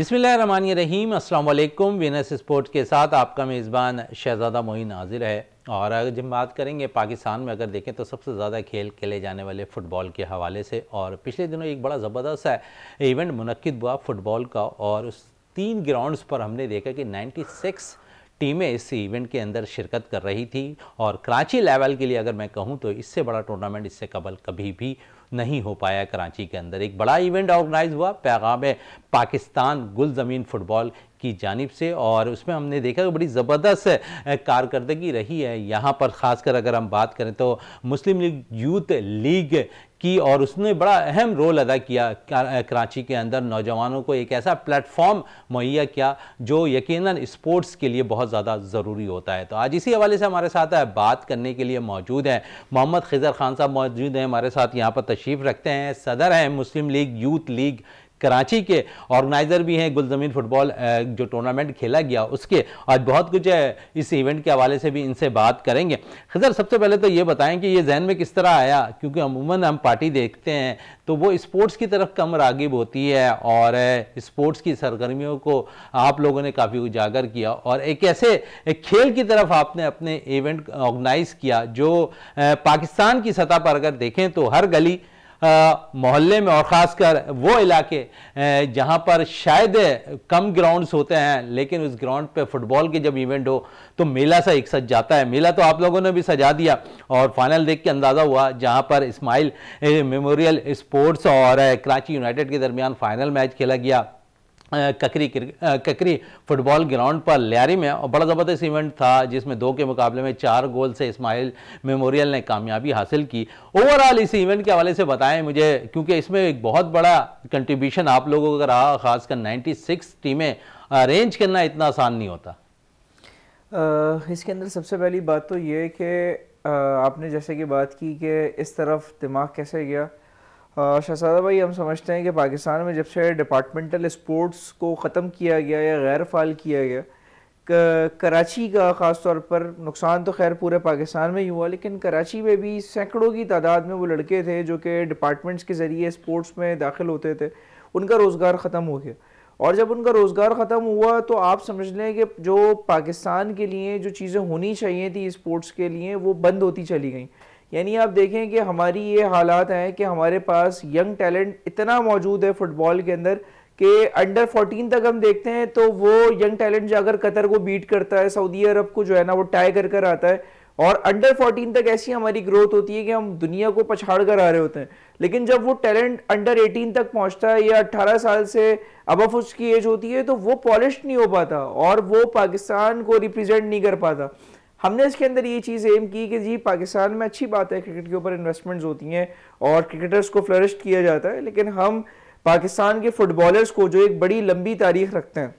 बिस्मिल्लाहिर्रहमानिर्रहीम, अस्सलाम वालेकुम। वीनस स्पोर्ट्स के साथ आपका मेज़बान शहज़ादा मोइन हाजिर है। और अगर जब बात करेंगे पाकिस्तान में, अगर देखें तो सबसे ज़्यादा खेल खेले जाने वाले फ़ुटबॉल के हवाले से, और पिछले दिनों एक बड़ा ज़बरदस्त है इवेंट मुनक्किद हुआ फ़ुटबॉल का, और उस 3 ग्राउंड्स पर हमने देखा कि 96 टीमें इस इवेंट के अंदर शिरकत कर रही थी। और कराची लेवल के लिए अगर मैं कहूँ तो इससे बड़ा टूर्नामेंट इससे कबल कभी भी नहीं हो पाया। कराची के अंदर एक बड़ा इवेंट ऑर्गेनाइज हुआ पैगाम पाकिस्तान गुल ज़मीन फ़ुटबॉल की जानिब से, और उसमें हमने देखा कि बड़ी ज़बरदस्त कारकर्दगी रही है। यहाँ पर ख़ासकर अगर हम बात करें तो मुस्लिम लीग यूथ लीग की, और उसने बड़ा अहम रोल अदा किया कराची के अंदर, नौजवानों को एक ऐसा प्लेटफॉर्म मुहैया किया जो यकीनन स्पोर्ट्स के लिए बहुत ज़्यादा ज़रूरी होता है। तो आज इसी हवाले से हमारे साथ बात करने के लिए मौजूद हैं मोहम्मद खिज़र खान साहब, मौजूद हैं हमारे साथ, यहाँ पर तशरीफ़ रखते हैं, सदर हैं मुस्लिम लीग यूथ लीग कराची के, ऑर्गेनाइज़र भी हैं गुल ज़मीन फ़ुटबॉल जो टूर्नामेंट खेला गया उसके। आज बहुत कुछ इस इवेंट के हवाले से भी इनसे बात करेंगे। खिज़र, सबसे पहले तो ये बताएं कि ये जहन में किस तरह आया, क्योंकि अमूमन हम पार्टी देखते हैं तो वो स्पोर्ट्स की तरफ कम रागिब होती है, और स्पोर्ट्स की सरगर्मियों को आप लोगों ने काफ़ी उजागर किया, और एक ऐसे खेल की तरफ आपने अपने इवेंट ऑर्गेनाइज़ किया जो पाकिस्तान की सतह पर अगर देखें तो हर गली मोहल्ले में, और ख़ासकर वो इलाके जहाँ पर शायद कम ग्राउंड्स होते हैं, लेकिन उस ग्राउंड पे फुटबॉल के जब इवेंट हो तो मेला सा एक सज जाता है। मेला तो आप लोगों ने भी सजा दिया, और फाइनल देख के अंदाज़ा हुआ जहाँ पर इस्माइल मेमोरियल स्पोर्ट्स और कराची यूनाइटेड के दरमियान फाइनल मैच खेला गया ककरी फुटबॉल ग्राउंड पर लियारी में, और बड़ा ज़बरदस्त इवेंट था जिसमें 2 के मुकाबले में 4 गोल से इस्माइल मेमोरियल ने कामयाबी हासिल की। ओवरऑल इस इवेंट के हवाले से बताएं मुझे, क्योंकि इसमें एक बहुत बड़ा कंट्रीब्यूशन आप लोगों का रहा, खासकर 96 टीमें अरेंज करना इतना आसान नहीं होता। इसके अंदर सबसे पहली बात तो ये कि आपने जैसे कि बात की कि इस तरफ दिमाग कैसे गया। शहज़ादा भाई, हम समझते हैं कि पाकिस्तान में जब से डिपार्टमेंटल स्पोर्ट्स को ख़त्म किया गया या गैर फ़ाल किया गया, कराची का ख़ास तौर पर नुकसान तो खैर पूरे पाकिस्तान में ही हुआ, लेकिन कराची में भी सैकड़ों की तादाद में वो लड़के थे जो कि डिपार्टमेंट्स के ज़रिए स्पोर्ट्स में दाखिल होते थे, उनका रोज़गार ख़त्म हो गया। और जब उनका रोज़गार ख़त्म हुआ तो आप समझ लें कि जो पाकिस्तान के लिए जो चीज़ें होनी चाहिए थी स्पोर्ट्स के लिए, वो बंद होती चली गई। यानी आप देखें कि हमारी ये हालात हैं कि हमारे पास यंग टैलेंट इतना मौजूद है फ़ुटबॉल के अंदर कि अंडर 14 तक हम देखते हैं तो वो यंग टैलेंट जाकर कतर को बीट करता है, सऊदी अरब को जो है ना वो टाई कर कर आता है, और अंडर 14 तक ऐसी हमारी ग्रोथ होती है कि हम दुनिया को पछाड़ कर आ रहे होते हैं। लेकिन जब वो टैलेंट अंडर 18 तक पहुंचता है या 18 साल से अबव उसकी एज होती है तो वो पॉलिश नहीं हो पाता और वो पाकिस्तान को रिप्रेजेंट नहीं कर पाता। हमने इसके अंदर ये चीज़ एम की कि जी पाकिस्तान में अच्छी बात है, क्रिकेट के ऊपर इन्वेस्टमेंट्स होती हैं और क्रिकेटर्स को फ्लरिश किया जाता है, लेकिन हम पाकिस्तान के फुटबॉलर्स को जो एक बड़ी लंबी तारीख रखते हैं,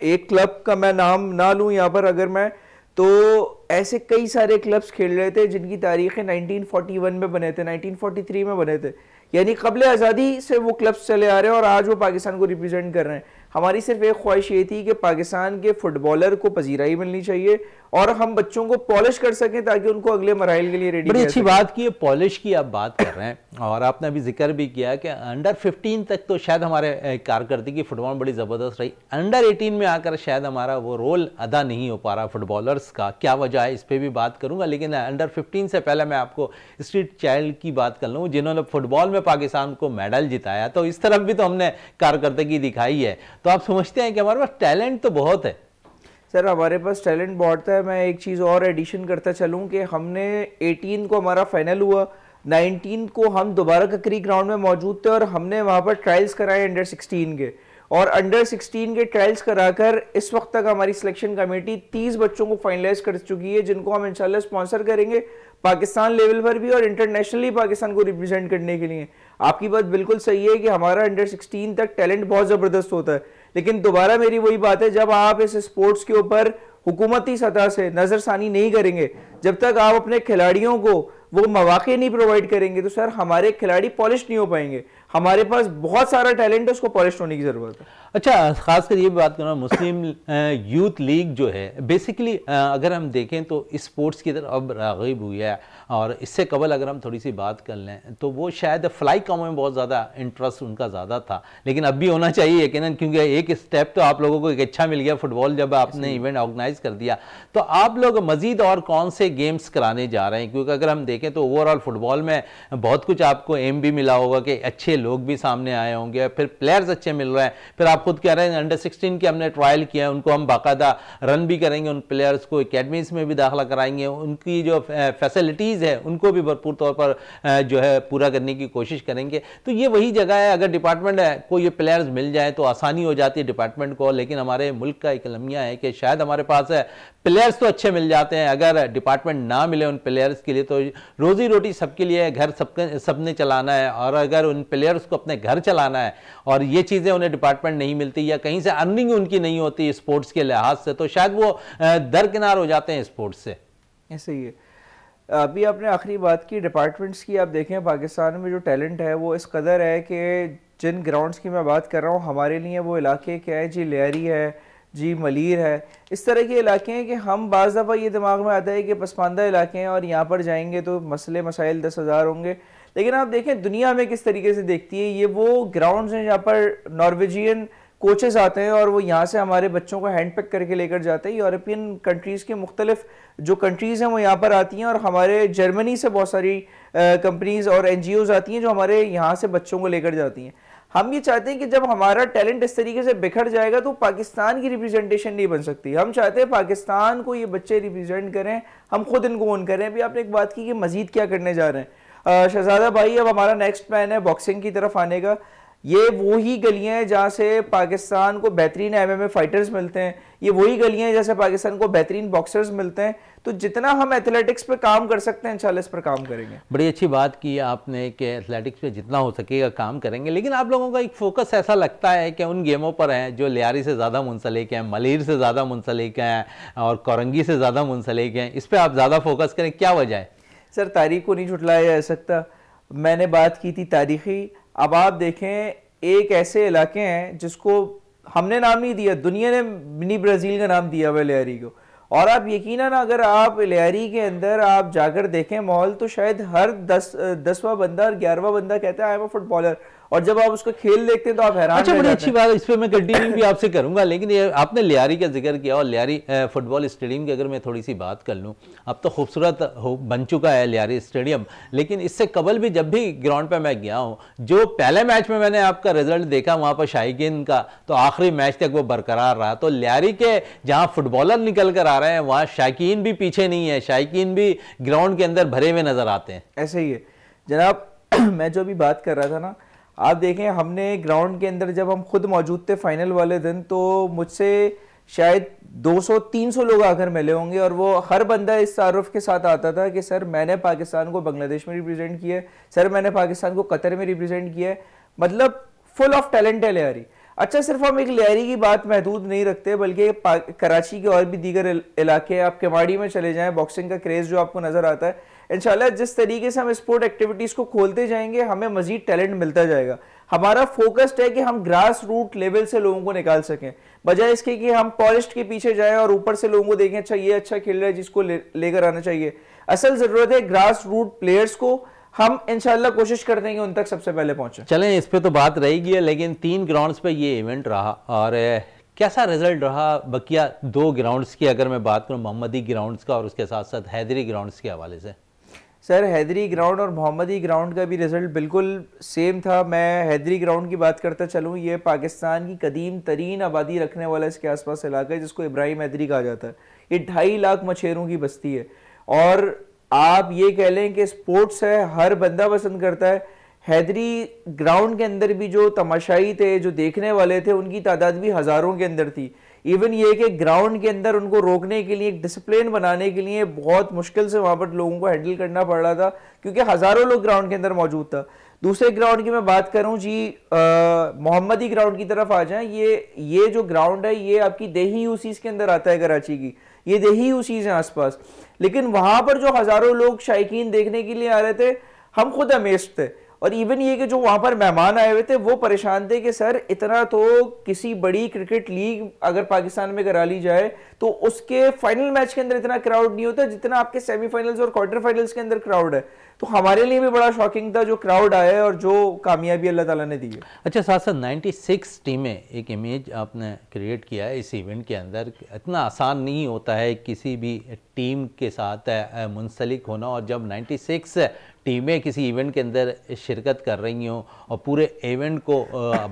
एक क्लब का मैं नाम ना लूँ यहाँ पर अगर मैं, तो ऐसे कई सारे क्लब्स खेल रहे थे जिनकी तारीखें 1941 में बने थे, 1943 में बने थे, यानी क़ब्ल आज़ादी से वो क्लब्स चले आ रहे हैं और आज वो पाकिस्तान को रिप्रेजेंट कर रहे हैं। हमारी सिर्फ एक ख्वाहिश ये थी कि पाकिस्तान के फुटबॉलर को पजीराई मिलनी चाहिए और हम बच्चों को पॉलिश कर सकें ताकि उनको अगले मराइल के लिए रेडी। बड़ी अच्छी बात की है, पॉलिश की आप बात कर रहे हैं, और आपने अभी जिक्र भी किया कि अंडर 15 तक तो शायद हमारे कारकर्दगी फुटबॉल बड़ी ज़बरदस्त रही, अंडर 18 में आकर शायद हमारा वो रोल अदा नहीं हो पा रहा फुटबॉलर्स का। क्या वजह है इस पर भी बात करूँगा, लेकिन अंडर 15 से पहले मैं आपको स्ट्रीट चाइल्ड की बात कर लूँ जिन्होंने फुटबॉल में पाकिस्तान को मेडल जिताया, तो इस तरफ भी तो हमने कारकर्दगी दिखाई है। तो आप समझते हैं कि हमारे पास टैलेंट तो बहुत है। सर, हमारे पास टैलेंट बहुत है। मैं एक चीज़ और एडिशन करता चलूँ कि हमने 18 को हमारा फाइनल हुआ, 19 को हम दोबारा ककरी ग्राउंड में मौजूद थे और हमने वहाँ पर ट्रायल्स कराए अंडर 16 के, और अंडर 16 के ट्रायल्स कराकर इस वक्त तक हमारी सिलेक्शन कमेटी 30 बच्चों को फाइनलाइज कर चुकी है, जिनको हम इंशाल्लाह स्पॉन्सर करेंगे पाकिस्तान लेवल पर भी और इंटरनेशनली पाकिस्तान को रिप्रेजेंट करने के लिए। आपकी बात बिल्कुल सही है कि हमारा अंडर 16 तक टैलेंट बहुत ज़बरदस्त होता है, लेकिन दोबारा मेरी वही बात है, जब आप इस स्पोर्ट्स के ऊपर हुकूमती सतह से नज़रसानी नहीं करेंगे, जब तक आप अपने खिलाड़ियों को वो मौके नहीं प्रोवाइड करेंगे, तो सर हमारे खिलाड़ी पॉलिश नहीं हो पाएंगे। हमारे पास बहुत सारा टैलेंट है, उसको पॉलिश होने की ज़रूरत है। अच्छा, खासकर ये बात करना, मुस्लिम यूथ लीग जो है बेसिकली अगर हम देखें तो स्पोर्ट्स की तरफ अब राग़िब हुई है, और इससे कबल अगर हम थोड़ी सी बात कर लें तो वो शायद फ्लाई कॉम में बहुत ज़्यादा इंटरेस्ट उनका ज़्यादा था, लेकिन अब भी होना चाहिए यकीनन, क्योंकि एक स्टेप तो आप लोगों को एक अच्छा मिल गया फुटबॉल जब आपने इवेंट ऑर्गेनाइज कर दिया। तो आप लोग मज़ीद और कौन से गेम्स कराने जा रहे हैं? क्योंकि अगर हम देखें तो ओवरऑल फुटबॉल में बहुत कुछ आपको एम भी मिला होगा कि अच्छे लोग भी सामने आए होंगे, फिर प्लेयर्स अच्छे मिल रहे हैं, फिर आप खुद कह रहे हैं अंडर 16 की हमने ट्रायल किया है, उनको हम बाकायदा रन भी करेंगे, उन प्लेयर्स को एकेडमीज में भी दाखिला कराएंगे, उनकी जो फैसिलिटीज़ है उनको भी भरपूर तौर पर जो है पूरा करने की कोशिश करेंगे। तो ये वही जगह है, अगर डिपार्टमेंट को ये प्लेयर्स मिल जाए तो आसानी हो जाती है डिपार्टमेंट को, लेकिन हमारे मुल्क का एक अलमिया है कि शायद हमारे पास प्लेयर्स तो अच्छे मिल जाते हैं, अगर डिपार्टमेंट ना मिले उन प्लेयर्स के लिए तो रोजी रोटी सबके लिए, घर सबने चलाना है, और अगर उन प्लेयर्स को अपने घर चलाना है और ये चीज़ें उन्हें डिपार्टमेंट नहीं मिलती या कहीं से अर्निंग उनकी नहीं होती स्पोर्ट्स के लिहाज से, तो शायद वो दरकिनार हो जाते हैं स्पोर्ट्स से। ऐसे ही है। अभी आपने आखिरी बात की डिपार्टमेंट्स की, आप देखें पाकिस्तान में जो टैलेंट है वो इस कदर है कि जिन ग्राउंड्स की मैं बात कर रहा हूँ हमारे लिए वो इलाके क्या है जी, लियारी है जी, मलीर है, इस तरह के इलाके हैं कि हम बाज़ दफ़ा ये दिमाग में आता है कि पसमानदा इलाके हैं और यहाँ पर जाएंगे तो मसले मसाइल 10,000 होंगे, लेकिन आप देखें दुनिया में किस तरीके से देखती है, ये वो ग्राउंड्स हैं जहाँ पर नॉर्वेजियन कोचेस आते हैं और वो यहाँ से हमारे बच्चों को हैंड पिक करके लेकर जाते हैं। यूरोपियन कंट्रीज़ के मुख्तलिफ जो कंट्रीज़ हैं वो यहाँ पर आती हैं, और हमारे जर्मनी से बहुत सारी कंपनीज़ और NGOs आती हैं जो हमारे यहाँ से बच्चों को लेकर जाती हैं। हम ये चाहते हैं कि जब हमारा टैलेंट इस तरीके से बिखर जाएगा तो पाकिस्तान की रिप्रेजेंटेशन नहीं बन सकती। हम चाहते हैं पाकिस्तान को ये बच्चे रिप्रेजेंट करें, हम खुद इनको ओन करें। अभी आपने एक बात की कि मजीद क्या करने जा रहे हैं शहजादा भाई, अब हमारा नेक्स्ट प्लान है बॉक्सिंग की तरफ आने का। ये वही गलियां हैं जहाँ से पाकिस्तान को बेहतरीन MMA फाइटर्स मिलते हैं, ये वही गलियां हैं जैसे पाकिस्तान को बेहतरीन बॉक्सर्स मिलते हैं। तो जितना हम एथलेटिक्स पे काम कर सकते हैं इंशाल्लाह इस पर काम करेंगे। बड़ी अच्छी बात की आपने कि एथलेटिक्स पे जितना हो सकेगा काम करेंगे, लेकिन आप लोगों का एक फोकस ऐसा लगता है कि उन गेमों पर है जो लियारी से ज़्यादा मुंसलिक हैं, मलीर से ज़्यादा मुंसलिक हैं और कोरंगी से ज़्यादा मुंसलिक हैं, इस पर आप ज़्यादा फोकस करें, क्या वजह है? सर तारीख को नहीं झुटलाया जा सकता, मैंने बात की थी तारीखी। अब आप देखें एक ऐसे इलाके हैं जिसको हमने नाम नहीं दिया, दुनिया ने मिनी ब्राज़ील का नाम दिया हुआ लियारी को, और आप यकीनन अगर आप लियारी के अंदर आप जाकर देखें माहौल तो शायद हर 10वां बंदा और 11वां बंदा कहता है आई एम अ फुटबॉलर, और जब आप उसका खेल देखते हैं तो आप हैरान। अच्छा, बड़ी अच्छी बात है, इस पर मैं कंटिन्यू भी आपसे करूंगा, लेकिन ये आपने लियारी का जिक्र किया और लियारी फुटबॉल स्टेडियम की अगर मैं थोड़ी सी बात कर लूँ, अब तो खूबसूरत बन चुका है लियारी स्टेडियम, लेकिन इससे कबल भी जब भी ग्राउंड पर मैं गया हूँ, जो पहले मैच में मैंने आपका रिजल्ट देखा वहाँ पर शाइकीन का, तो आखिरी मैच तक वो बरकरार रहा। तो लियारी के जहाँ फुटबॉलर निकल कर आ रहे हैं वहाँ शाइकीन भी पीछे नहीं है, शाइकीन भी ग्राउंड के अंदर भरे हुए नजर आते हैं। ऐसे ही है जनाब। मैं जो अभी बात कर रहा था ना, आप देखें हमने ग्राउंड के अंदर जब हम खुद मौजूद थे फाइनल वाले दिन, तो मुझसे शायद 200-300 लोग आकर मिले होंगे, और वो हर बंदा इस तारुफ के साथ आता था कि सर मैंने पाकिस्तान को बांग्लादेश में रिप्रेजेंट किया है, सर मैंने पाकिस्तान को कतर में रिप्रेजेंट किया है, मतलब फुल ऑफ टैलेंट है लियारी। अच्छा, सिर्फ हम एक लियारी की बात महदूद नहीं रखते, बल्कि कराची के और भी दीगर इलाके, आप केवाड़ी में चले जाएं, बॉक्सिंग का क्रेज जो आपको नजर आता है, इंशाल्लाह जिस तरीके से हम स्पोर्ट एक्टिविटीज को खोलते जाएंगे हमें मजीद टैलेंट मिलता जाएगा। हमारा फोकस्ड है कि हम ग्रास रूट लेवल से लोगों को निकाल सकें, बजाय इसके कि हम पॉलिश के पीछे जाएं और ऊपर से लोगों को देखें अच्छा ये अच्छा खेल रहा है जिसको लेकर आना चाहिए। असल जरूरत है ग्रास रूट प्लेयर्स को, हम इंशाल्लाह कोशिश करते हैं कि उन तक सबसे पहले पहुंचे। चलें, इस पे तो बात रहेगी, लेकिन 3 ग्राउंड्स पे ये इवेंट रहा और कैसा रिजल्ट रहा बकिया 2 ग्राउंड्स की अगर मैं बात करूं, मोहम्मदी ग्राउंड्स का और उसके साथ साथ हैदरी ग्राउंड्स के हवाले से? सर हैदरी ग्राउंड और मोहम्मदी ग्राउंड का भी रिजल्ट बिल्कुल सेम था। मैं हैदरी ग्राउंड की बात करता चलूँ, ये पाकिस्तान की कदीम तरीन आबादी रखने वाला इसके आसपास इलाका है जिसको इब्राहिम हैदरी कहा जाता है। ये 2.5 लाख मछेरों की बस्ती है, और आप ये कह लें कि स्पोर्ट्स है, हर बंदा पसंद करता है। हैदरी ग्राउंड के अंदर भी जो तमाशाई थे, जो देखने वाले थे, उनकी तादाद भी हज़ारों के अंदर थी। इवन ये कि ग्राउंड के अंदर उनको रोकने के लिए, एक डिसिप्लिन बनाने के लिए बहुत मुश्किल से वहाँ पर लोगों को हैंडल करना पड़ रहा था, क्योंकि हज़ारों लोग ग्राउंड के अंदर मौजूद था। दूसरे ग्राउंड की मैं बात करूँ जी, मोहम्मदी ग्राउंड की तरफ आ जाएं, ये जो ग्राउंड है ये आपकी देही यूसीज के अंदर आता है कराची की, ये देही यूसीज हैं आसपास, लेकिन वहाँ पर जो हज़ारों लोग शायकीन देखने के लिए आ रहे थे, हम खुद अमेज़्ड थे। और इवन ये कि जो वहां पर मेहमान आए हुए थे वो परेशान थे कि सर इतना तो किसी बड़ी क्रिकेट लीग अगर पाकिस्तान में करा ली जाए तो उसके फाइनल मैच के अंदर इतना क्राउड नहीं होता जितना आपके सेमीफाइनल्स और क्वार्टर फाइनल्स के अंदर क्राउड है। तो हमारे लिए भी बड़ा शॉकिंग था जो क्राउड आया है और जो कामयाबी अल्लाह ताला ने दी है। अच्छा, साथ साथ 96 टीमें, एक इमेज आपने क्रिएट किया है इस इवेंट के अंदर। इतना आसान नहीं होता है किसी भी टीम के साथ मुंसलिक होना, और जब 96 टीमें किसी इवेंट के अंदर शिरकत कर रही हों और पूरे इवेंट को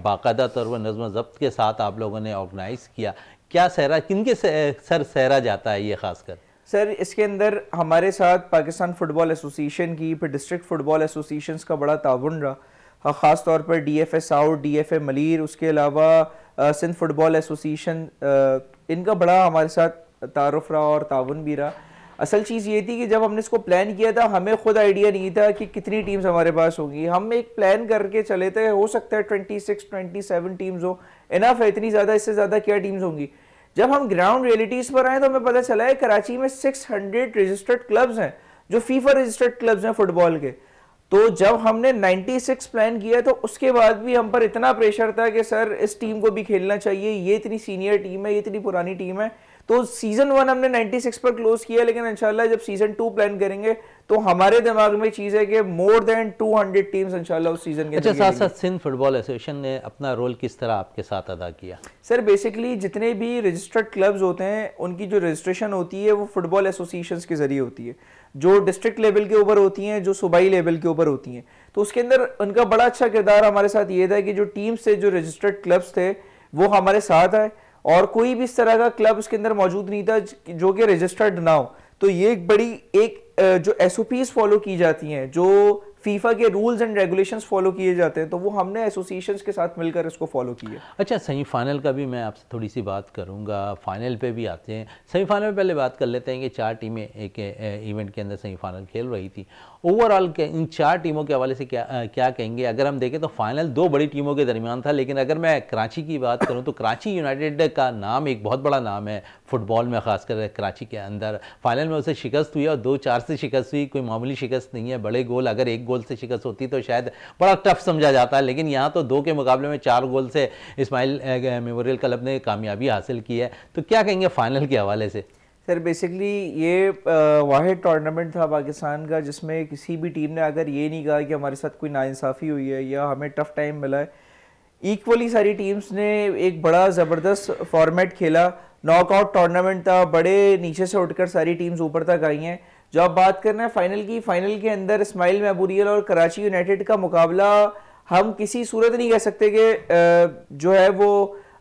बाकायदा तौर पर नज़्म ज़ब्त के साथ आप लोगों ने ऑर्गेनाइज़ किया, क्या सहरा किनके सर सहरा जाता है ये खासकर? सर इसके अंदर हमारे साथ पाकिस्तान फुटबॉल एसोसिएशन की, फिर डिस्ट्रिक्ट फुटबॉल एसोसिएशंस का बड़ा ताउन रहा, ख़ास तौर पर DFA साउथ, DFA मलीर, उसके अलावा सिंध फुटबॉल एसोसिएशन, इनका बड़ा हमारे साथ तारुफ रहा और ताउन भी रहा। असल चीज़ ये थी कि जब हमने इसको प्लान किया था हमें खुद आइडिया नहीं था कि कितनी टीम्स हमारे पास होंगी। हम एक प्लान करके चले थे, हो सकता है 26-27 टीम्स हो, इनफ है, इतनी ज़्यादा, इससे ज़्यादा क्या टीम्स होंगी। जब हम ग्राउंड रियलिटीज़ पर आए तो हमें पता चला है कराची में 600 रजिस्टर्ड क्लब्स हैं जो फीफा रजिस्टर्ड क्लब्स हैं फुटबॉल के। तो जब हमने 96 प्लान किया तो उसके बाद भी हम पर इतना प्रेशर था कि सर इस टीम को भी खेलना चाहिए, ये इतनी सीनियर टीम है, ये इतनी पुरानी टीम है। तो सीजन 1 हमने 96 पर क्लोज किया, लेकिन इंशाल्लाह जब सीजन 2 प्लान करेंगे तो हमारे दिमाग में चीज़ है कि मोर देन 200 टीम्स इंशाल्लाह उस सीजन के। अच्छा, साथ साथ सिंध फुटबॉल एसोसिएशन ने अपना रोल किस तरह आपके साथ अदा किया? सर बेसिकली जितने भी रजिस्टर्ड क्लब्स होते हैं उनकी जो रजिस्ट्रेशन होती है वो फुटबॉल एसोसिएशंस के जरिए होती है, जो डिस्ट्रिक्ट लेवल के ऊपर होती हैं, जो सूबाई लेवल के ऊपर होती हैं। तो उसके अंदर उनका बड़ा अच्छा किरदार हमारे साथ ये था कि जो टीम से जो रजिस्टर्ड क्लब्स थे वो हमारे साथ आए, और कोई भी इस तरह का क्लब उसके अंदर मौजूद नहीं था जो कि रजिस्टर्ड ना हो। तो ये एक बड़ी जो SOPs फॉलो की जाती हैं, जो फीफा के रूल्स एंड रेगुलेशंस फॉलो किए जाते हैं, तो वो हमने एसोसिएशंस के साथ मिलकर इसको फॉलो किया। अच्छा, सेमीफाइनल का भी मैं आपसे थोड़ी सी बात करूंगा, फाइनल पे भी आते हैं। सेमीफाइनल में पहले बात कर लेते हैं कि 4 टीमें एक इवेंट के अंदर सेमीफाइनल खेल रही थी। ओवरऑल इन 4 टीमों के हवाले से क्या कहेंगे? अगर हम देखें तो फाइनल 2 बड़ी टीमों के दरमियान था, लेकिन अगर मैं कराची की बात करूँ तो कराची यूनाइटेड का नाम एक बहुत बड़ा नाम है फुटबॉल में, खासकर कराची के अंदर। फाइनल में उसे शिकस्त हुई और 2-4 से शिकस्त हुई, कोई मामूली शिकस्त नहीं है। बड़े गोल, अगर 1 गोल से शिकस्त होती तो शायद बड़ा टफ समझा जाता है, लेकिन यहाँ तो 2 के मुकाबले में 4 गोल से इस्माइल मेमोरियल क्लब ने कामयाबी हासिल की है। तो क्या कहेंगे फाइनल के हवाले से? सर बेसिकली ये वाहिद टूर्नामेंट था पाकिस्तान का जिसमें किसी भी टीम ने अगर ये नहीं कहा कि हमारे साथ कोई नाइंसाफ़ी हुई है या हमें टफ टाइम मिला है। इक्वली सारी टीम्स ने एक बड़ा ज़बरदस्त फॉर्मेट खेला, नॉकआउट टूर्नामेंट था, बड़े नीचे से उठकर सारी टीम्स ऊपर तक आई हैं। जब आप बात करना है फाइनल की, फाइनल के अंदर इस्माइल मेमोरियल और कराची यूनाइटेड का मुकाबला हम किसी सूरत नहीं कह सकते कि जो है वो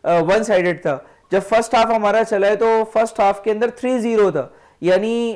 वन साइडेड था। जब फर्स्ट हाफ हमारा चला है तो फर्स्ट हाफ के अंदर 3-0 था, यानी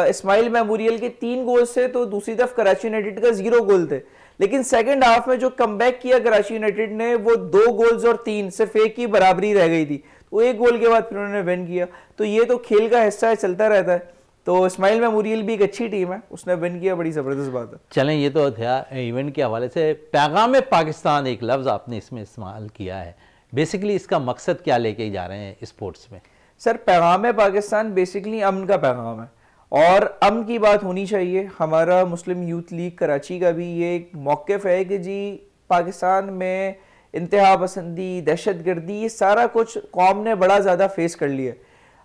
इस्माइल मेमोरियल के 3 गोल से तो दूसरी तरफ कराची यूनाइटेड का 0 गोल थे। लेकिन सेकंड हाफ में जो कमबैक किया कराची यूनाइटेड ने, वो 2 गोल्स और 3 सिर्फ 1 की बराबरी रह गई थी, तो 1 गोल के बाद फिर उन्होंने विन किया। तो ये तो खेल का हिस्सा है, चलता रहता है। तो इस्माइल मेमोरियल भी एक अच्छी टीम है, उसने विन किया, बड़ी ज़बरदस्त बात है। चलें, ये तो था इवेंट के हवाले से। पैगाम पाकिस्तान एक लफ्ज़ आपने इसमें इस्तेमाल किया है, बेसिकली इसका मकसद क्या लेके जा रहे हैं स्पोर्ट्स में? सर पैगाम पाकिस्तान बेसिकली अमन का पैगाम है, और अमन की बात होनी चाहिए। हमारा मुस्लिम यूथ लीग कराची का भी ये एक मौक़िफ़ है कि जी पाकिस्तान में इंतहा पसंदी, दहशत गर्दी, ये सारा कुछ कौम ने बड़ा ज़्यादा फेस कर लिया।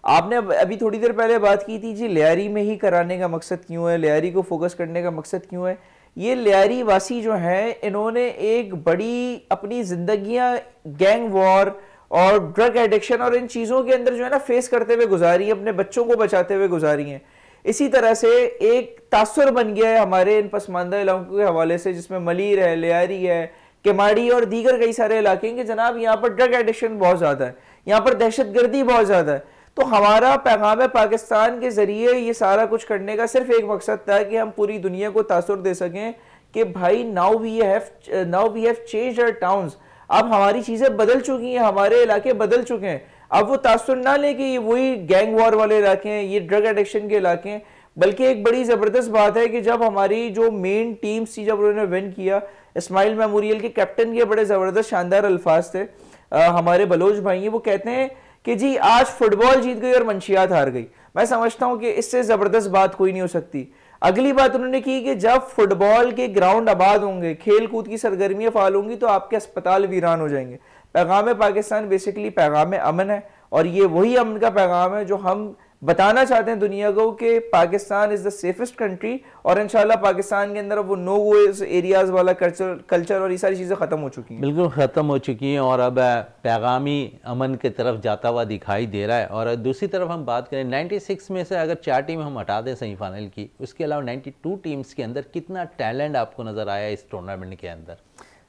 आपने अभी थोड़ी देर पहले बात की थी जी लियारी में ही कराने का मकसद क्यों है, लियारी को फोकस करने का मकसद क्यों है। ये लियारी वासी जो हैं इन्होंने एक बड़ी अपनी जिंदगियां गैंग वॉर और ड्रग एडिक्शन और इन चीज़ों के अंदर जो है ना फेस करते हुए गुजारी, अपने बच्चों को बचाते हुए गुजारी हैं। इसी तरह से एक तासुर बन गया है हमारे इन पसमानदा इलाकों के हवाले से, जिसमें मलीर है, लियारी है, केमाड़ी और दीगर कई सारे इलाके हैं कि जनाब यहाँ पर ड्रग एडिक्शन बहुत ज़्यादा है, यहाँ पर दहशत गर्दी बहुत ज़्यादा है। तो हमारा पैगाम पाकिस्तान के ज़रिए ये सारा कुछ करने का सिर्फ एक मकसद था कि हम पूरी दुनिया को तासुर दे सकें कि भाई now we have changed our towns. अब हमारी चीज़ें बदल चुकी हैं, हमारे इलाके बदल चुके हैं। अब वो तासुर ना ले कि ये वही गैंग वॉर वाले इलाके हैं, ये ड्रग एडिक्शन के इलाके हैं, बल्कि एक बड़ी ज़बरदस्त बात है कि जब हमारी जो मेन टीम्स थी, जब उन्होंने विन किया, इस्माइल मेमोरियल के कैप्टन के बड़े ज़बरदस्त शानदार अल्फाज थे, हमारे बलोच भाई, वो कहते हैं कि जी आज फुटबॉल जीत गई और मंशियात हार गई। मैं समझता हूं कि इससे ज़बरदस्त बात कोई नहीं हो सकती। अगली बात उन्होंने की कि जब फुटबॉल के ग्राउंड आबाद होंगे, खेल कूद की सरगर्मियां फाल होंगी, तो आपके अस्पताल वीरान हो जाएंगे। पैगाम पाकिस्तान बेसिकली पैगाम अमन है, और ये वही अमन का पैगाम है जो हम बताना चाहते हैं दुनिया को कि Pakistan is the safest country, और इंशाल्लाह पाकिस्तान के अंदर अब वो नो गो एरियाज वाला कल्चर और ये सारी चीज़ें ख़त्म हो चुकी हैं, बिल्कुल ख़त्म हो चुकी हैं, और अब पैगामी अमन की तरफ जाता हुआ दिखाई दे रहा है। और दूसरी तरफ हम बात करें 96 में से अगर 4 टीम हम हटा दें सेमीफाइनल की, उसके अलावा 92 टीम्स के अंदर कितना टैलेंट आपको नज़र आया इस टूर्नामेंट के अंदर?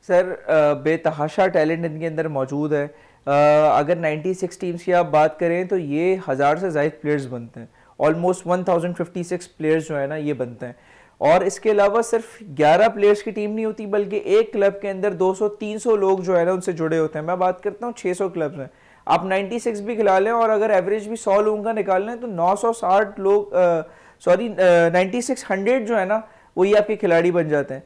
सर बेतहाशा टैलेंट इनके अंदर मौजूद है। अगर 96 टीम्स की आप बात करें तो ये 1000 से ज़ायद प्लेयर्स बनते हैं, ऑलमोस्ट 1056 प्लेयर्स जो है ना ये बनते हैं। और इसके अलावा सिर्फ 11 प्लेयर्स की टीम नहीं होती, बल्कि एक क्लब के अंदर 200-300 लोग जो है ना उनसे जुड़े होते हैं। मैं बात करता हूँ 600 क्लब्स हैं, आप 96 भी खिला लें और अगर एवरेज भी 100 लोगों का निकाल लें तो 960 लोग 9600 जो है ना वही आपके खिलाड़ी बन जाते हैं।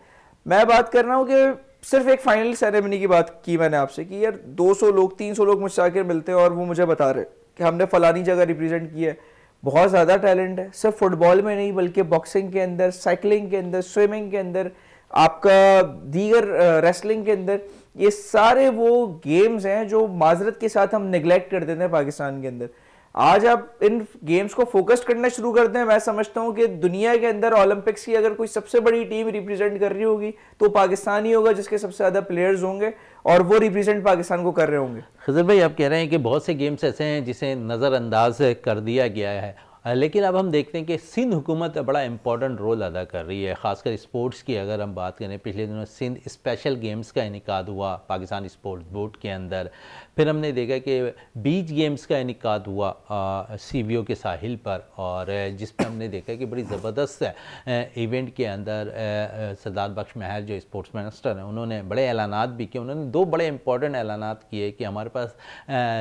मैं बात कर रहा हूँ कि सिर्फ एक फाइनल सेरेमनी की बात की मैंने आपसे कि यार 200 लोग 300 लोग मुझसे आकर मिलते हैं और वो मुझे बता रहे कि हमने फलानी जगह रिप्रेजेंट किया है। बहुत ज़्यादा टैलेंट है, सिर्फ फुटबॉल में नहीं बल्कि बॉक्सिंग के अंदर, साइकिलिंग के अंदर, स्विमिंग के अंदर, आपका दीगर रेसलिंग के अंदर। ये सारे वो गेम्स हैं जो माजरत के साथ हम निगलेक्ट कर देते हैं पाकिस्तान के अंदर। आज आप इन गेम्स को फोकस करना शुरू कर दें, मैं समझता हूं कि दुनिया के अंदर ओलंपिक्स की अगर कोई सबसे बड़ी टीम रिप्रेजेंट कर रही होगी तो पाकिस्तान ही होगा, जिसके सबसे ज़्यादा प्लेयर्स होंगे और वो रिप्रेजेंट पाकिस्तान को कर रहे होंगे। खजर भाई, आप कह रहे हैं कि बहुत से गेम्स ऐसे हैं जिसे नज़रअंदाज कर दिया गया है, लेकिन अब हम देखते हैं कि सिंध हुकूमत बड़ा इंपॉर्टेंट रोल अदा कर रही है, ख़ासकर स्पोर्ट्स की अगर हम बात करें। पिछले दिनों सिंध स्पेशल गेम्स का इनेकाद हुआ पाकिस्तान स्पोर्ट्स बोर्ड के अंदर। फिर हमने देखा कि बीच गेम्स का इनेकाद हुआ CVO के साहिल पर, और जिस पर हमने देखा कि बड़ी ज़बरदस्त इवेंट के अंदर सरदार बख्श महर जो स्पोर्ट्स मिनिस्टर हैं उन्होंने बड़े ऐलानात भी किए। उन्होंने 2 बड़े इंपॉर्टेंट ऐलानात किए कि हमारे पास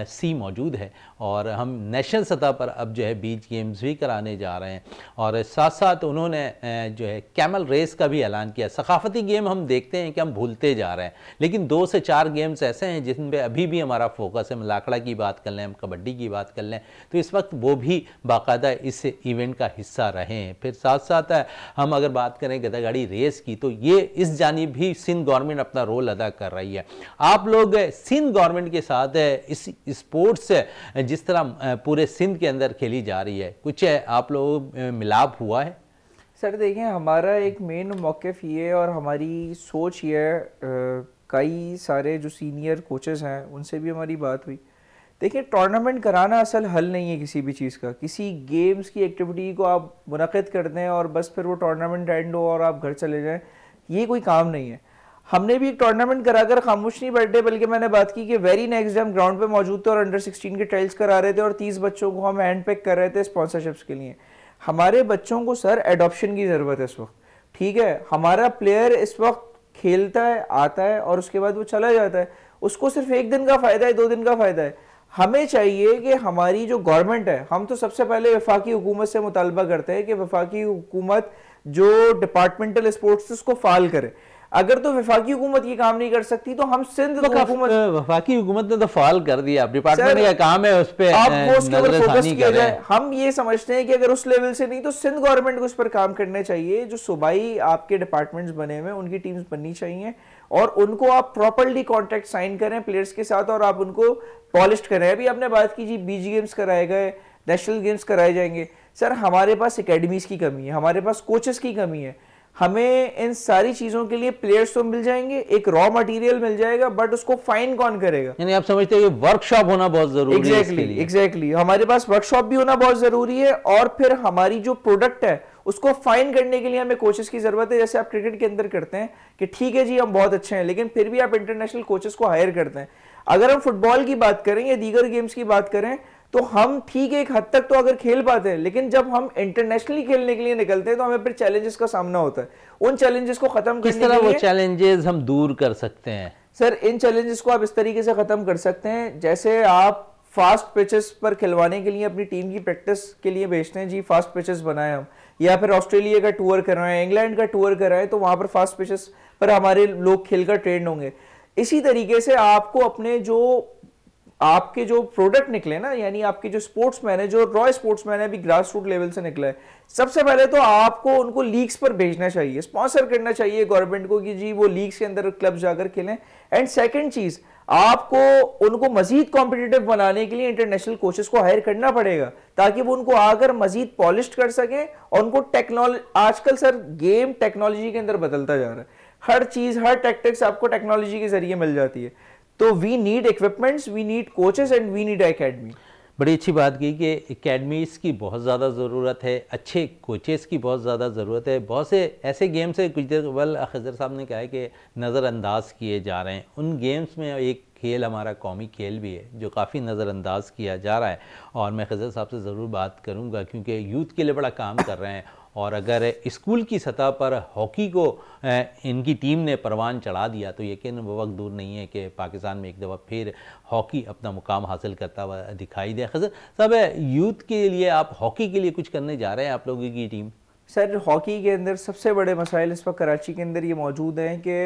सी मौजूद है और हम नेशनल सतह पर अब जो है बीच गेम्स भी कराने जा रहे हैं, और साथ साथ उन्होंने जो है कैमल रेस का भी ऐलान किया। सकाफती गेम हम देखते हैं कि हम भूलते जा रहे हैं, लेकिन 2 से 4 गेम्स ऐसे हैं जिन पे अभी भी हमारा फोकस है। लाखड़ा की बात कर लें, हम कबड्डी की बात कर लें, तो इस वक्त वो भी बाकायदा इस इवेंट का हिस्सा रहे हैं। फिर साथ साथ हम अगर बात करें गदागाड़ी रेस की, तो ये इस जानिब भी सिंध गवर्नमेंट अपना रोल अदा कर रही है। आप लोग सिंध गवर्नमेंट के साथ इस स्पोर्ट्स जिस तरह पूरे सिंध के अंदर खेली जा रही है, कुछ आप लोग मिलाप हुआ है? सर देखें, हमारा एक मेन मौक़िफ़ ये है और हमारी सोच ये है, कई सारे जो सीनियर कोचेस हैं उनसे भी हमारी बात हुई। देखिए, टूर्नामेंट कराना असल हल नहीं है किसी भी चीज़ का। किसी गेम्स की एक्टिविटी को आप मुनक़िद कर दें और बस फिर वो टूर्नामेंट एंड हो और आप घर चले जाएं, ये कोई काम नहीं है। हमने भी एक टूर्नामेंट कराकर खामोश नहीं बैठे, बल्कि मैंने बात की कि वेरी नेक्स्ट डे हम ग्राउंड पे मौजूद थे और अंडर 16 के ट्रायल्स करा रहे थे और 30 बच्चों को हम हैंड पिक कर रहे थे स्पॉन्सरशिप्स के लिए। हमारे बच्चों को सर एडॉप्शन की ज़रूरत है इस वक्त। ठीक है, हमारा प्लेयर इस वक्त खेलता है, आता है और उसके बाद वो चला जाता है, उसको सिर्फ 1 दिन का फ़ायदा है, 2 दिन का फ़ायदा है। हमें चाहिए कि हमारी जो गवर्नमेंट है, हम तो सबसे पहले वफाकी हुकूमत से मुतालबा करते हैं कि वफाकी हुकूमत जो डिपार्टमेंटल स्पोर्ट्स उसको फाल करे। अगर तो वफाकी हुकूमत ये काम नहीं कर सकती तो हम सिंध हुकूमत, वफाकी हुकूमत ने तो फाल कर दिया, डिपार्टमेंट का काम है उस पर आप वो उसके ऊपर फोकस किया जाए। हम ये समझते हैं कि अगर उस लेवल से नहीं तो सिंध गवर्नमेंट को उस पर काम करने चाहिए। जो सूबाई आपके डिपार्टमेंट्स बने हुए उनकी टीम्स बननी चाहिए और उनको आप प्रॉपर्ली कॉन्ट्रैक्ट साइन करें प्लेयर्स के साथ और आप उनको पॉलिश करें। अभी आपने बात की जी बीच गेम्स कराए गए, नेशनल गेम्स कराए जाएंगे। सर हमारे पास एकेडमीज की कमी है, हमारे पास कोचेस की कमी है। हमें इन सारी चीजों के लिए प्लेयर्स तो मिल जाएंगे, एक रॉ मटेरियल मिल जाएगा, बट उसको फाइन कौन करेगा? यानी आप समझते हैं कि वर्कशॉप होना बहुत जरूरी है इसके लिए। एग्जैक्टली, हमारे पास वर्कशॉप भी होना बहुत जरूरी है और फिर हमारी जो प्रोडक्ट है उसको फाइन करने के लिए हमें कोचेस की जरूरत है। जैसे आप क्रिकेट के अंदर करते हैं कि ठीक है जी हम बहुत अच्छे हैं, लेकिन फिर भी आप इंटरनेशनल कोचेस को हायर करते हैं। अगर हम फुटबॉल की बात करें या दीगर गेम्स की बात करें तो हम ठीक है एक हद तक तो अगर खेल पाते हैं, लेकिन जब हम इंटरनेशनली खेलने के लिए निकलते हैं तो हमें फिर चैलेंजेस का सामना होता है। उन चैलेंजेस को खत्म करने के लिए किस तरह वो चैलेंजेस हम दूर कर सकते हैं? सर इन चैलेंजेस को आप इस तरीके से खत्म कर सकते हैं, जैसे आप फास्ट पिचेस पर खिलवाने के लिए अपनी टीम की प्रैक्टिस के लिए भेजते हैं जी, फास्ट पिचेस बनाए हम, या फिर ऑस्ट्रेलिया का टूर कर रहे हैं, इंग्लैंड का टूर कर रहे हैं, तो वहां पर फास्ट पिचेस पर हमारे लोग खेलकर ट्रेंड होंगे। इसी तरीके से आपको अपने जो आपके जो प्रोडक्ट निकले ना, यानी आपके जो स्पोर्ट्समैन है, जो रॉ स्पोर्ट्समैन है, अभी ग्रास रूट लेवल से निकला है, सबसे पहले तो आपको उनको लीग्स पर भेजना चाहिए, स्पॉन्सर करना चाहिए गवर्नमेंट को कि जी वो लीग्स के अंदर क्लब जाकर खेलें। एंड सेकंड चीज, आपको उनको मजीद कॉम्पिटिटिव बनाने के लिए इंटरनेशनल कोचेस को हायर करना पड़ेगा, ताकि वो उनको आकर मजीद पॉलिश कर सकें। और उनको टेक्नोलॉजी, आजकल सर गेम टेक्नोलॉजी के अंदर बदलता जा रहा है, हर चीज, हर टैक्टिक्स आपको टेक्नोलॉजी के जरिए मिल जाती है। तो we need equipments, we need coaches and we need academy. बड़ी अच्छी बात की कि एकेडमीज़ की बहुत ज़्यादा ज़रूरत है, अच्छे कोचेस की बहुत ज़्यादा ज़रूरत है। बहुत से ऐसे गेम्स है, कुछ देर कबल खज़र साहब ने कहा है कि नज़रअंदाज किए जा रहे हैं। उन गेम्स में एक खेल हमारा कौमी खेल भी है जो काफ़ी नज़रअंदाज किया जा रहा है, और मैं खज़र साहब से ज़रूर बात करूँगा क्योंकि यूथ के लिए बड़ा काम कर रहे हैं। और अगर स्कूल की सतह पर हॉकी को इनकी टीम ने परवान चढ़ा दिया तो यकीन वो वक्त दूर नहीं है कि पाकिस्तान में एक दफ़ा फिर हॉकी अपना मुकाम हासिल करता हुआ दिखाई दे। खज़र साहब, यूथ के लिए आप हॉकी के लिए कुछ करने जा रहे हैं, आप लोगों की टीम? सर हॉकी के अंदर सबसे बड़े मसाइल इस वक्त कराची के अंदर ये मौजूद हैं कि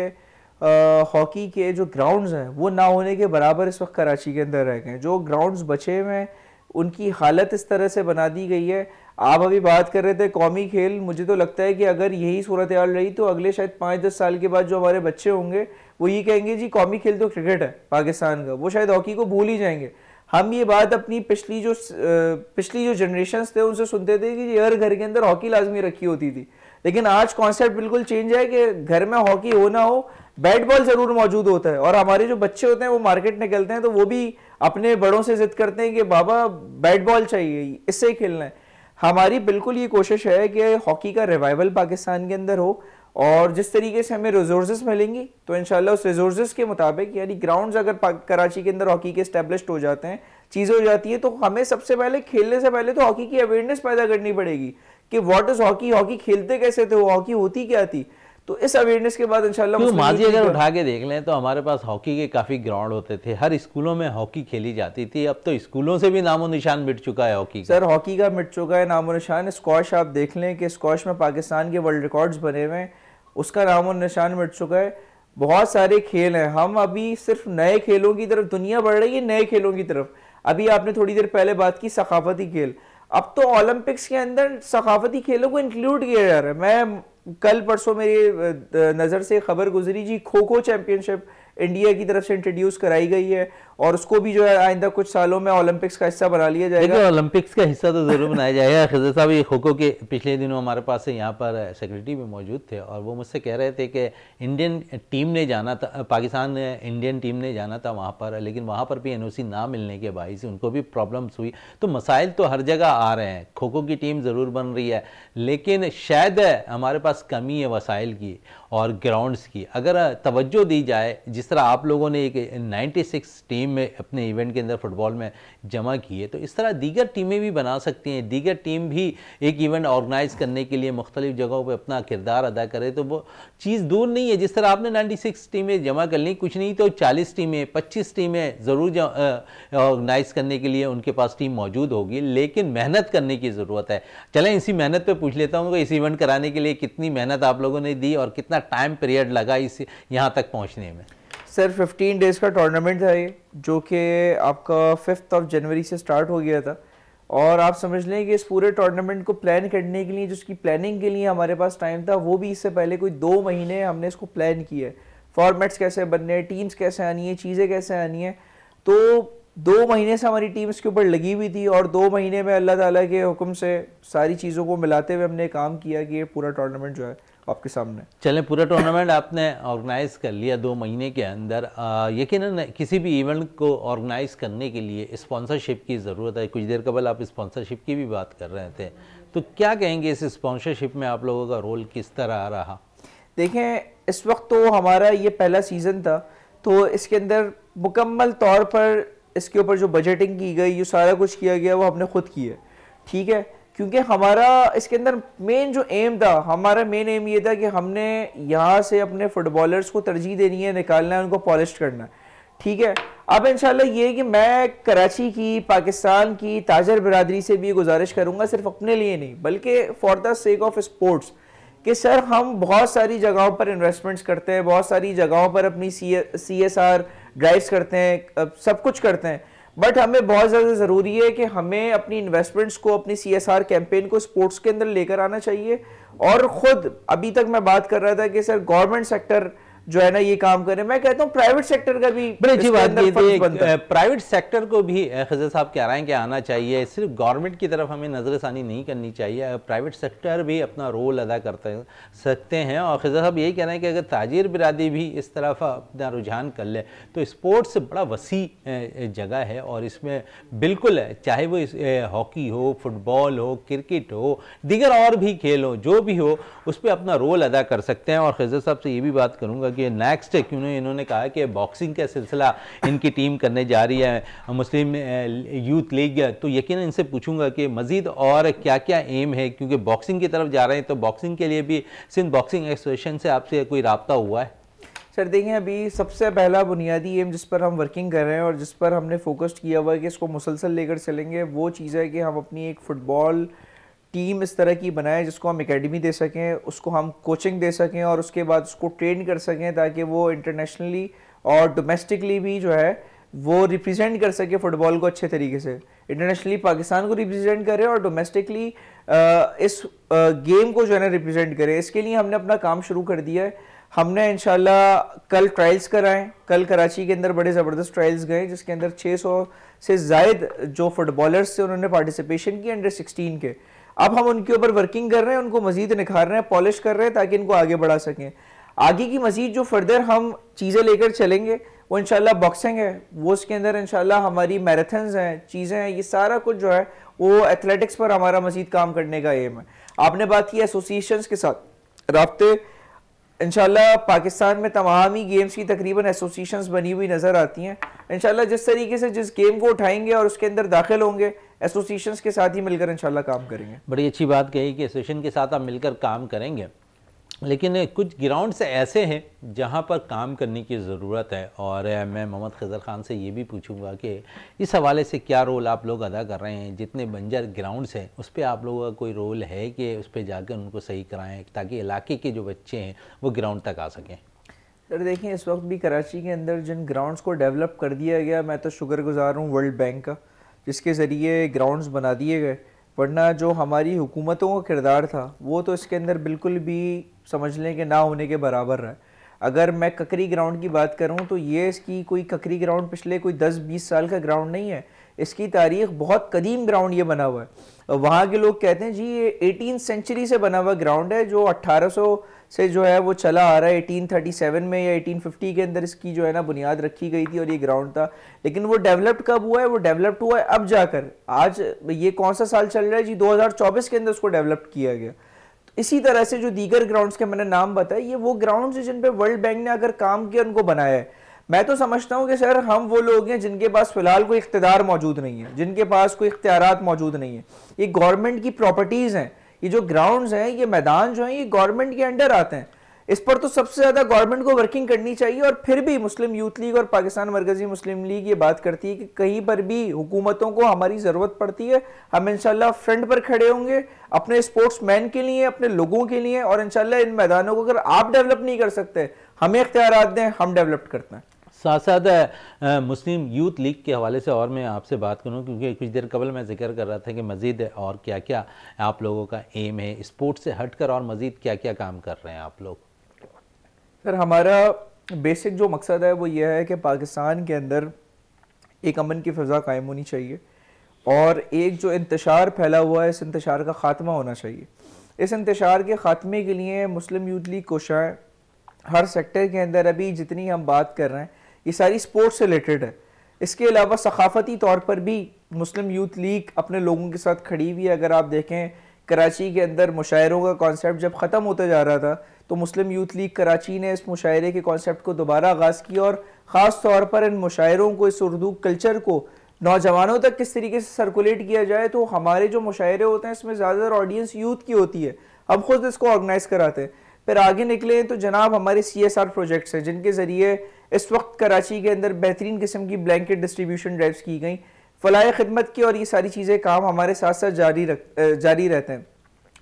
हॉकी के जो ग्राउंड्स हैं वो ना होने के बराबर इस वक्त कराची के अंदर रह गए। जो ग्राउंड्स बचे हुए हैं उनकी हालत इस तरह से बना दी गई है। आप अभी बात कर रहे थे कौमी खेल, मुझे तो लगता है कि अगर यही सूरत हाल रही तो अगले शायद 5-10 साल के बाद जो हमारे बच्चे होंगे वो ये कहेंगे जी कौमी खेल तो क्रिकेट है पाकिस्तान का, वो शायद हॉकी को भूल ही जाएंगे। हम ये बात अपनी पिछली जो जनरेशन थे उनसे सुनते थे कि हर घर के अंदर हॉकी लाजमी रखी होती थी, लेकिन आज कॉन्सेप्ट बिल्कुल चेंज है कि घर में हॉकी हो ना हो, बैट बॉल जरूर मौजूद होता है। और हमारे जो बच्चे होते हैं वो मार्केट निकलते हैं तो वो भी अपने बड़ों से जिद करते हैं कि बाबा बैट बॉल चाहिए, इससे ही खेलना है। हमारी बिल्कुल ये कोशिश है कि हॉकी का रिवाइवल पाकिस्तान के अंदर हो, और जिस तरीके से हमें रिसोर्सेज मिलेंगी तो इंशाल्लाह उस रिसोर्सेज के मुताबिक, यानी ग्राउंड्स अगर कराची के अंदर हॉकी के एस्टेब्लिश्ड हो जाते हैं, चीज़ें हो जाती है, तो हमें सबसे पहले खेलने से पहले तो हॉकी की अवेयरनेस पैदा करनी पड़ेगी कि व्हाट इज हॉकी, हॉकी खेलते कैसे थे, हॉकी होती क्या थी। तो इस अवेयरनेस के बाद इंशाल्लाह माजी अगर उठा के देख लें तो हमारे पास हॉकी के काफ़ी ग्राउंड होते थे, हर स्कूलों में हॉकी खेली जाती थी। अब तो स्कूलों से भी नामो निशान मिट चुका है हॉकी का। सर हॉकी का मिट चुका है नामो निशान। स्क्वाश आप देख लें कि स्क्वाश में पाकिस्तान के वर्ल्ड रिकॉर्ड्स बने हुए हैं, उसका नामो निशान मिट चुका है। बहुत सारे खेल हैं, हम अभी सिर्फ नए खेलों की तरफ, दुनिया बढ़ रही है नए खेलों की तरफ। अभी आपने थोड़ी देर पहले बात की सकाफती खेल, अब तो ओलंपिक्स के अंदर सकाफती खेलों को इंक्लूड किया जा रहा है। मैं कल परसों मेरी नज़र से खबर गुजरी जी, खो खो चैंपियनशिप इंडिया की तरफ से इंट्रोड्यूस कराई गई है, और उसको भी जो है आइंदा कुछ सालों में ओलंपिक्स का हिस्सा बना लिया जाएगा। ओलंपिक्स का हिस्सा तो जरूर बनाया जाएगा। खज़र साहब, ये खो खो के पिछले दिनों हमारे पास यहाँ पर सेक्रेटरी भी मौजूद थे और वो मुझसे कह रहे थे कि इंडियन टीम ने जाना था, पाकिस्तान इंडियन टीम ने जाना था वहाँ पर, लेकिन वहाँ पर भी NOC ना मिलने के बाइस उनको भी प्रॉब्लम्स हुई। तो मसाइल तो हर जगह आ रहे हैं, खो खो की टीम ज़रूर बन रही है, लेकिन शायद हमारे पास कमी है वसाइल की और ग्राउंड्स की। अगर तवज्जो दी जाए, जिस तरह आप लोगों ने एक 96 टीम में अपने इवेंट के अंदर फुटबॉल में जमा की है, तो इस तरह दीगर टीमें भी बना सकती हैं। दीगर टीम भी एक इवेंट ऑर्गेनाइज करने के लिए मुख्तलिफ जगहों पर अपना किरदार अदा करे, तो वो चीज़ दूर नहीं है। जिस तरह आपने 96 टीमें जमा कर ली, कुछ नहीं तो 40 टीमें 25 टीमें ज़रूर ऑर्गेनाइज करने के लिए उनके पास टीम मौजूद होगी, लेकिन मेहनत करने की ज़रूरत है। चलें इसी मेहनत पर पूछ लेता हूँ कि इस इवेंट कराने के लिए कितनी मेहनत आप लोगों ने दी और कितना टाइम पीरियड लगा इस यहाँ तक पहुँचने में? सर 15 डेज़ का टूर्नामेंट था ये, जो कि आपका 5 जनवरी से स्टार्ट हो गया था। और आप समझ लें कि इस पूरे टूर्नामेंट को प्लान करने के लिए, जिसकी प्लानिंग के लिए हमारे पास टाइम था, वो भी इससे पहले कोई 2 महीने हमने इसको प्लान किया है। फॉर्मेट्स कैसे बनने हैं, टीम्स कैसे आनी है, चीज़ें कैसे आनी है। तो 2 महीने से हमारी टीम इसके ऊपर लगी हुई थी, और 2 महीने में अल्लाह ताला के हुक्म से सारी चीज़ों को मिलाते हुए हमने काम किया कि ये पूरा टूर्नामेंट जो है आपके सामने। चलें, पूरा टूर्नामेंट आपने ऑर्गेनाइज़ कर लिया 2 महीने के अंदर। यकीनन किसी भी इवेंट को ऑर्गेनाइज़ करने के लिए स्पॉन्सरशिप की ज़रूरत है। कुछ देर कबल आप स्पॉन्सरशिप की भी बात कर रहे थे, तो क्या कहेंगे इस स्पॉन्सरशिप में आप लोगों का रोल किस तरह रहा? देखें, इस वक्त तो हमारा ये पहला सीज़न था, तो इसके अंदर मुकम्मल तौर पर इसके ऊपर जो बजटिंग की गई, जो सारा कुछ किया गया, वो हमने खुद किया, ठीक है। क्योंकि हमारा इसके अंदर मेन जो एम था, हमारा मेन एम ये था कि हमने यहाँ से अपने फुटबॉलर्स को तरजीह देनी है, निकालना है, उनको पॉलिश करना है, ठीक है। अब इंशाल्लाह ये कि मैं कराची की, पाकिस्तान की ताजर बिरादरी से भी गुजारिश करूँगा, सिर्फ अपने लिए नहीं बल्कि for the sake of sports, कि सर हम बहुत सारी जगहों पर इन्वेस्टमेंट्स करते हैं, बहुत सारी जगहों पर अपनी CSR ड्राइव्स करते हैं, सब कुछ करते हैं, बट हमें बहुत ज़्यादा ज़रूरी है कि हमें अपनी इन्वेस्टमेंट्स को, अपनी CSR कैंपेन को स्पोर्ट्स के अंदर लेकर आना चाहिए। और ख़ुद अभी तक मैं बात कर रहा था कि सर गवर्नमेंट सेक्टर जो है ना ये काम करे, मैं कहता हूँ प्राइवेट सेक्टर का भी बड़ी अच्छी बात ये प्राइवेट सेक्टर को भी खजर साहब कह रहे हैं कि आना चाहिए, सिर्फ गवर्नमेंट की तरफ हमें नज़रसानी नहीं करनी चाहिए, प्राइवेट सेक्टर भी अपना रोल अदा करते सकते हैं। और खजर साहब यही कह रहे हैं कि अगर ताजिर बिरादरी भी इस तरफ अपना रुझान कर ले तो स्पोर्ट्स बड़ा वसी जगह है और इसमें बिल्कुल चाहे वो हॉकी हो, फुटबॉल हो, क्रिकेट हो, दीगर और भी खेल हो, जो भी हो उस पर अपना रोल अदा कर सकते हैं। और खजर साहब से ये भी बात करूँगा कि नेक्स्ट क्यों इन्होंने कहा कि बॉक्सिंग का सिलसिला इनकी टीम करने जा रही है मुस्लिम यूथ लीग, तो यकीनन इनसे पूछूंगा कि मज़ीद और क्या क्या एम है, क्योंकि बॉक्सिंग की तरफ जा रहे हैं, तो बॉक्सिंग के लिए भी सिंध बॉक्सिंग एसोसिएशन से आपसे कोई राब्ता हुआ है? सर देखिए, अभी सबसे पहला बुनियादी एम जिस पर हम वर्किंग कर रहे हैं और जिस पर हमने फोकस्ड किया हुआ है कि इसको मुसलसल लेकर चलेंगे, वो चीज़ है कि हम अपनी एक फ़ुटबॉल टीम इस तरह की बनाएं जिसको हम एकेडमी दे सकें, उसको हम कोचिंग दे सकें और उसके बाद उसको ट्रेन कर सकें ताकि वो इंटरनेशनली और डोमेस्टिकली भी जो है वो रिप्रेजेंट कर सके फ़ुटबॉल को अच्छे तरीके से, इंटरनेशनली पाकिस्तान को रिप्रेजेंट करे और डोमेस्टिकली इस गेम को जो है ना रिप्रेजेंट करे। इसके लिए हमने अपना काम शुरू कर दिया है। हमने इंशाल्लाह कल ट्रायल्स कराएं, कल कराची के अंदर बड़े ज़बरदस्त ट्रायल्स गए जिसके अंदर 600 से ज़ायद जो फुटबॉलर्स थे उन्होंने पार्टिसिपेशन की अंडर 16 के। अब हम उनके ऊपर वर्किंग कर रहे हैं, उनको मजीद निखार रहे हैं, पॉलिश कर रहे हैं ताकि इनको आगे बढ़ा सकें। आगे की मजीद जो फर्दर हम चीज़ें लेकर चलेंगे वो इंशाल्लाह बॉक्सिंग है, वो उसके अंदर इंशाल्लाह हमारी मैराथन्स हैं, चीज़ें हैं, ये सारा कुछ जो है वो एथलेटिक्स पर हमारा मजीद काम करने का एम है। आपने बात की एसोसिएशंस के साथ राब्ते, इंशाल्लाह पाकिस्तान में तमाम ही गेम्स की तकरीबन एसोसिएशंस बनी हुई नज़र आती हैं। इंशाल्लाह जिस तरीके से जिस गेम को उठाएंगे और उसके अंदर दाखिल होंगे, एसोसिएशंस के साथ ही मिलकर इंशाल्लाह काम करेंगे। बड़ी अच्छी बात कही कि एसोसिएशन के साथ आप मिलकर काम करेंगे, लेकिन कुछ ग्राउंड्स ऐसे हैं जहां पर काम करने की ज़रूरत है। और मैं मोहम्मद खज़र ख़ान से ये भी पूछूंगा कि इस हवाले से क्या रोल आप लोग अदा कर रहे हैं, जितने बंजर ग्राउंड्स हैं उस पर आप लोगों का कोई रोल है कि उस पर जाकर उनको सही कराएं ताकि इलाके के जो बच्चे हैं वो ग्राउंड तक आ सकें? सर देखिए, इस वक्त भी कराची के अंदर जिन ग्राउंड्स को डेवलप कर दिया गया, मैं तो शुक्रगुजार हूँ वर्ल्ड बैंक का जिसके ज़रिए ग्राउंड्स बना दिए गए, वरना जो हमारी हुकूमतों का किरदार था वो तो इसके अंदर बिल्कुल भी समझ लें कि ना होने के बराबर रहा है। अगर मैं ककरी ग्राउंड की बात करूं तो ये इसकी कोई ककरी ग्राउंड पिछले कोई 10-20 साल का ग्राउंड नहीं है, इसकी तारीख बहुत कदीम ग्राउंड ये बना हुआ है। वहाँ के लोग कहते हैं जी ये 18th सेंचुरी से बना हुआ ग्राउंड है, जो 1800 से जो है वो चला आ रहा है। 1837 में या 1850 के अंदर इसकी जो है ना बुनियाद रखी गई थी और ये ग्राउंड था, लेकिन वो डेवलप्ड कब हुआ है? वो डेवलप्ड हुआ है अब जाकर, आज ये कौन सा साल चल रहा है जी, 2024 के अंदर उसको डेवलप किया गया। इसी तरह से जो दीगर ग्राउंड्स के मैंने नाम बताए, ये वो ग्राउंड्स हैं जिन पे वर्ल्ड बैंक ने अगर काम किया, उनको बनाया है। मैं तो समझता हूँ कि सर हम वो लोग हैं जिनके पास फिलहाल कोई इख्तियार मौजूद नहीं है, जिनके पास कोई इख्तियारात मौजूद नहीं है। ये गवर्नमेंट की प्रॉपर्टीज़ हैं, ये जो ग्राउंड्स हैं, ये मैदान जो हैं, ये गवर्नमेंट के अंडर आते हैं। इस पर तो सबसे ज़्यादा गवर्नमेंट को वर्किंग करनी चाहिए। और फिर भी मुस्लिम यूथ लीग और पाकिस्तान मरकज़ी मुस्लिम लीग ये बात करती है कि कहीं पर भी हुकूमतों को हमारी ज़रूरत पड़ती है, हम इंशाल्लाह फ्रंट पर खड़े होंगे अपने स्पोर्ट्समैन के लिए, अपने लोगों के लिए। और इंशाल्लाह इन मैदानों को अगर आप डेवलप नहीं कर सकते, हमें इख्तियारात दें, हम डेवलप करते हैं। साथ साथ मुस्लिम यूथ लीग के हवाले से और मैं आपसे बात करूं, क्योंकि कुछ देर कबल मैं जिक्र कर रहा था कि मज़ीद और क्या क्या आप लोगों का एम है, स्पोर्ट्स से हटकर और मज़ीद क्या क्या काम कर रहे हैं आप लोग? सर हमारा बेसिक जो मकसद है वो ये है कि पाकिस्तान के अंदर एक अमन की फ़ज़ा कायम होनी चाहिए और एक जो इंतशार फैला हुआ है, इस इंतशार का ख़ात्मा होना चाहिए। इस इंतशार के ख़ात्मे के लिए मुस्लिम यूथ लीग कोशिशें हर सेक्टर के अंदर, अभी जितनी हम बात कर रहे हैं ये सारी स्पोर्ट्स से रिलेटेड है। इसके अलावा सकाफ़ती तौर पर भी मुस्लिम यूथ लीग अपने लोगों के साथ खड़ी हुई है। अगर आप देखें, कराची के अंदर मुशायरों का कॉन्सेप्ट जब ख़त्म होता जा रहा था तो मुस्लिम यूथ लीग कराची ने इस मुशायरे के कॉन्सेप्ट को दोबारा आगाज़ किया और ख़ास तौर पर इन मुशायरों को, इस उर्दू कल्चर को नौजवानों तक किस तरीके से सर्कुलेट किया जाए। तो हमारे जो मुशायरे होते हैं इसमें ज़्यादातर ऑडियंस यूथ की होती है, अब खुद इसको ऑर्गेनाइज कराते हैं। फिर आगे निकले तो जनाब हमारे CSR प्रोजेक्ट्स हैं जिनके ज़रिए इस वक्त कराची के अंदर बेहतरीन किस्म की ब्लैंकेट डिस्ट्रीब्यूशन ड्राइव्स की गई, फलाह खिदमत की, और ये सारी चीज़ें काम हमारे साथ साथ जारी रहते हैं।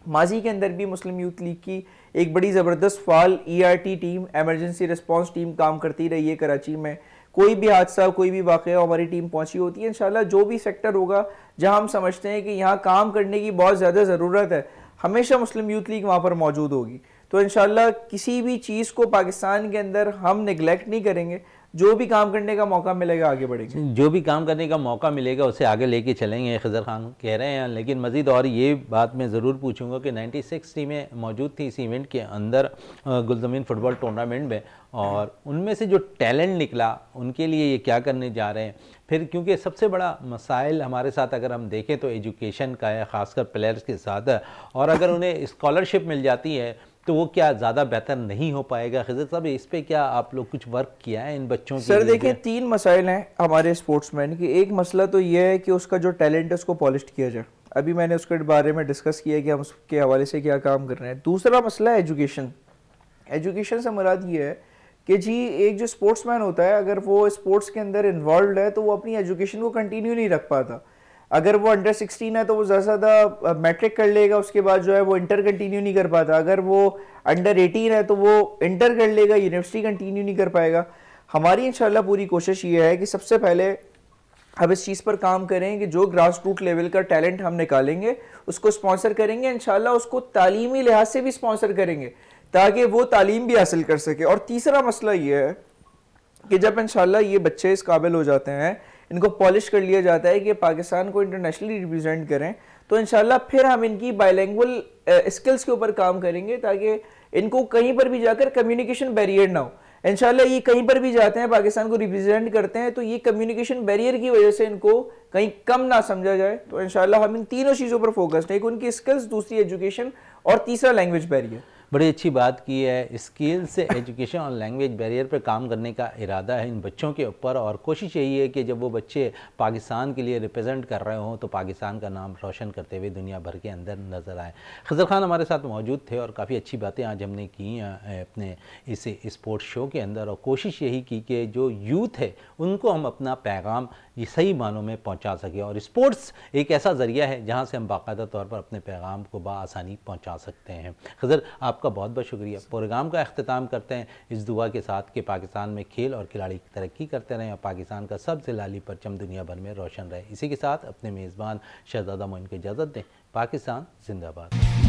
माजी के अंदर भी मुस्लिम यूथ लीग की एक बड़ी ज़बरदस्त फाल ERT team, emergency response team काम करती रही है कराची में। कोई भी हादसा, कोई भी वाक़या हमारी टीम पहुंची होती है। इंशाल्लाह जो भी सेक्टर होगा जहां हम समझते हैं कि यहाँ काम करने की बहुत ज़्यादा ज़रूरत है, हमेशा मुस्लिम यूथ लीग वहाँ पर मौजूद होगी। तो इंशाल्लाह किसी भी चीज़ को पाकिस्तान के अंदर हम निगलेक्ट नहीं करेंगे, जो भी काम करने का मौका मिलेगा आगे बढ़ेंगे। जो भी काम करने का मौका मिलेगा उसे आगे लेके चलेंगे, खज़र खान कह रहे हैं। लेकिन मज़ीद और ये बात मैं ज़रूर पूछूंगा कि 96 टीमें मौजूद थी इस इवेंट के अंदर, गुलज़मीन फ़ुटबॉल टूर्नामेंट में, और उनमें से जो टैलेंट निकला उनके लिए ये क्या करने जा रहे हैं फिर, क्योंकि सबसे बड़ा मसाइल हमारे साथ अगर हम देखें तो एजुकेशन का है, ख़ासकर प्लेयर्स के साथ, और अगर उन्हें स्कॉलरशिप मिल जाती है तो वो क्या ज़्यादा बेहतर नहीं हो पाएगा? खज़र साहब, इस पे क्या आप लोग कुछ वर्क किया है इन बच्चों के लिए? सर देखिए, 3 मसाइल हैं हमारे स्पोर्ट्समैन की। एक मसला तो ये है कि उसका जो टैलेंट है उसको पॉलिश किया जाए। अभी मैंने उसके बारे में डिस्कस किया कि हम उसके हवाले से क्या काम कर रहे हैं। दूसरा मसला है एजुकेशन। एजुकेशन से मुराद ये है कि जी एक जो स्पोर्ट्समैन होता है, अगर वो स्पोर्ट्स के अंदर इन्वॉल्व है तो वो अपनी एजुकेशन को कंटिन्यू नहीं रख पाता। अगर वो अंडर 16 है तो वो ज़्यादा ज़्यादा मैट्रिक कर लेगा, उसके बाद जो है वो इंटर कंटिन्यू नहीं कर पाता। अगर वो अंडर 18 है तो वो इंटर कर लेगा, यूनिवर्सिटी कंटिन्यू नहीं कर पाएगा। हमारी इंशाल्लाह पूरी कोशिश ये है कि सबसे पहले अब इस चीज़ पर काम करें कि जो ग्रास रूट लेवल का टैलेंट हम निकालेंगे उसको स्पॉन्सर करेंगे, इंशाल्लाह उसको तालीमी लिहाज से भी स्पॉन्सर करेंगे ताकि वो तालीम भी हासिल कर सके। और तीसरा मसला ये है कि जब इंशाल्लाह ये बच्चे इस काबिल हो जाते हैं, इनको पॉलिश कर लिया जाता है कि पाकिस्तान को इंटरनेशनली रिप्रेजेंट करें, तो इंशाल्लाह फिर हम इनकी बायलैंग्वेज स्किल्स के ऊपर काम करेंगे ताकि इनको कहीं पर भी जाकर कम्युनिकेशन बैरियर ना हो। इंशाल्लाह ये कहीं पर भी जाते हैं, पाकिस्तान को रिप्रेजेंट करते हैं, तो ये कम्युनिकेशन बैरियर की वजह से इनको कहीं कम ना समझा जाए। तो इंशाल्लाह हम इन तीनों चीज़ों पर फोकस्ड हैं, एक उनकी स्किल्स, दूसरी एजुकेशन और तीसरा लैंग्वेज बैरियर। बड़ी अच्छी बात की है। स्किल से एजुकेशन और लैंग्वेज बैरियर पर काम करने का इरादा है इन बच्चों के ऊपर, और कोशिश यही है कि जब वो बच्चे पाकिस्तान के लिए रिप्रेजेंट कर रहे हों तो पाकिस्तान का नाम रोशन करते हुए दुनिया भर के अंदर नज़र आए। खज़र खान हमारे साथ मौजूद थे और काफ़ी अच्छी बातें आज हमने की अपने इस स्पोर्ट्स शो के अंदर, और कोशिश यही की कि जो यूथ है उनको हम अपना पैगाम ये सही मानों में पहुँचा सकें, और स्पोर्ट्स एक ऐसा ज़रिया है जहाँ से हम बाकायदा तौर पर अपने पैगाम को बआसानी पहुँचा सकते हैं। खज़र, आपका बहुत बहुत शुक्रिया। प्रोग्राम का अख्तिताम करते हैं इस दुआ के साथ कि पाकिस्तान में खेल और खिलाड़ी तरक्की करते रहें और पाकिस्तान का सबसे लाली परचम दुनिया भर में रोशन रहे। इसी के साथ अपने मेज़बान शहजादा मोइन को इजाज़त दें। पाकिस्तान जिंदाबाद।